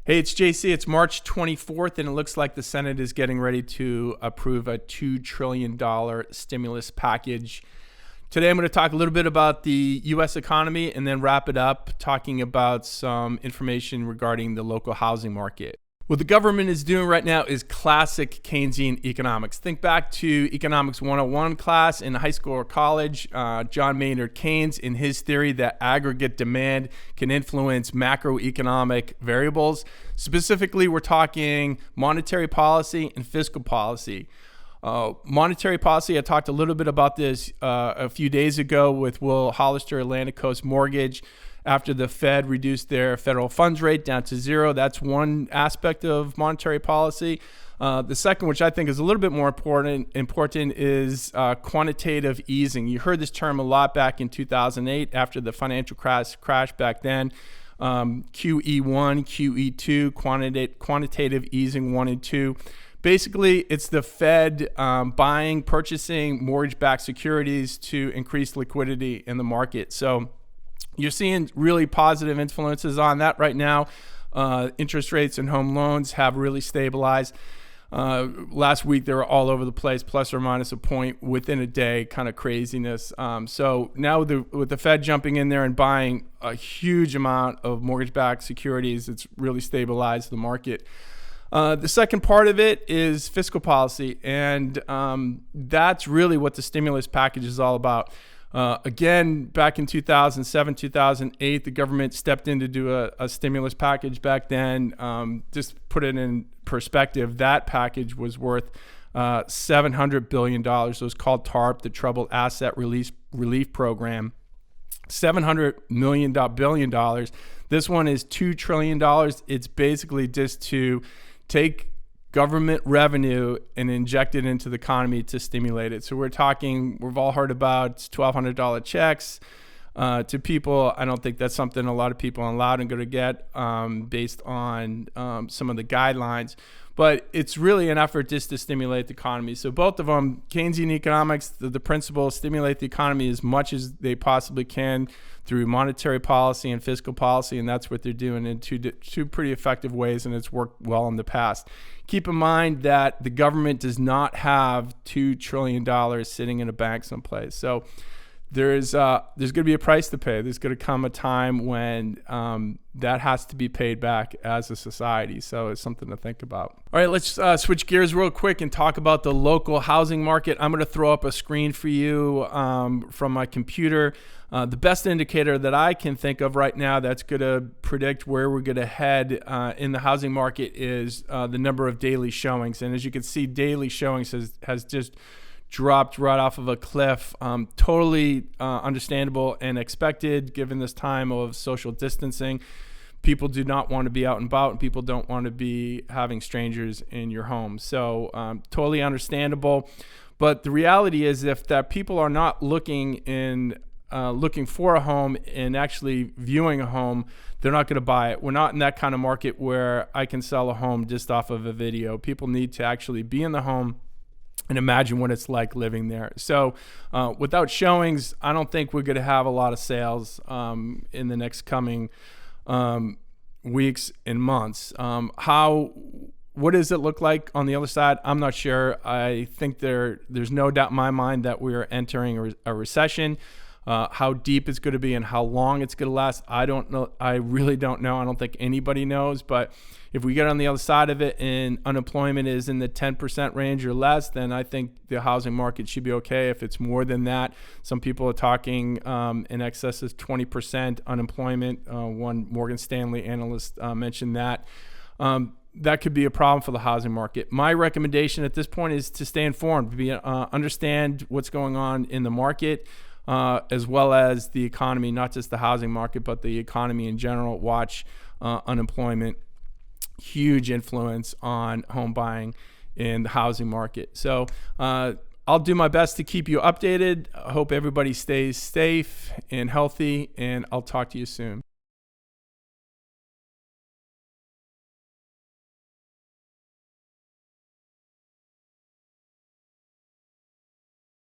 Hey, it's JC. It's March 24th, and it looks like the Senate is getting ready to approve a $2 trillion stimulus package. Today, I'm going to talk a little bit about the U.S. economy and then wrap it up talking about some information regarding the local housing market. What the government is doing right now is classic Keynesian economics. Think back to Economics 101 class in high school or college. John Maynard Keynes, in his theory that aggregate demand can influence macroeconomic variables. Specifically, we're talking monetary policy and fiscal policy. Monetary policy, I talked a little bit about this a few days ago with Will Hollister, Atlantic Coast Mortgage. After the Fed reduced their federal funds rate down to zero, that's one aspect of monetary policy. The second, which I think is a little bit more important is quantitative easing. You heard this term a lot back in 2008 after the financial crash back then. QE1, QE2, quantitative easing 1 and 2. Basically, it's the Fed purchasing mortgage-backed securities to increase liquidity in the market. So you're seeing really positive influences on that right now. Interest rates and home loans have really stabilized. Last week, they were all over the place, plus or minus a point within a day, kind of craziness. So now with the Fed jumping in there and buying a huge amount of mortgage-backed securities, it's really stabilized the market. The second part of it is fiscal policy, and that's really what the stimulus package is all about. Again, back in 2007, 2008, the government stepped in to do a stimulus package back then. Just put it in perspective, that package was worth $700 billion. It was called TARP, the Troubled Asset Relief Program. $700 billion. This one is $2 trillion. It's basically just to take government revenue and inject it into the economy to stimulate it. So we've all heard about $1,200 checks to people. I don't think that's something a lot of people are allowed and going to get based on some of the guidelines. But it's really an effort just to stimulate the economy. So both of them, Keynesian economics, the principle, stimulate the economy as much as they possibly can through monetary policy and fiscal policy, and that's what they're doing in two pretty effective ways, and it's worked well in the past. Keep in mind that the government does not have $2 trillion sitting in a bank someplace. So there's going to be a price to pay. There's going to come a time when that has to be paid back as a society. So it's something to think about. All right, let's switch gears real quick and talk about the local housing market. I'm going to throw up a screen for you from my computer. The best indicator that I can think of right now that's going to predict where we're going to head in the housing market is the number of daily showings. And as you can see, daily showings has just dropped right off of a cliff. Totally understandable and expected given this time of social distancing. People do not want to be out and about, and people don't want to be having strangers in your home. So totally understandable. But the reality is if that people are not looking for a home and actually viewing a home, they're not going to buy it. We're not in that kind of market where I can sell a home just off of a video. People need to actually be in the home and imagine what it's like living there. So without showings, I don't think we're going to have a lot of sales in the next coming weeks and months. What does it look like on the other side? I'm not sure. I think there's no doubt in my mind that we're entering a recession. How deep it's going to be and how long it's going to last, I don't know. I really don't know. I don't think anybody knows. But if we get on the other side of it and unemployment is in the 10% range or less, then I think the housing market should be okay. If it's more than that, some people are talking in excess of 20% unemployment. One Morgan Stanley analyst mentioned that. That could be a problem for the housing market. My recommendation at this point is to stay informed, understand what's going on in the market, as well as the economy, not just the housing market, but the economy in general. Watch unemployment, huge influence on home buying in the housing market. So I'll do my best to keep you updated. I hope everybody stays safe and healthy, and I'll talk to you soon.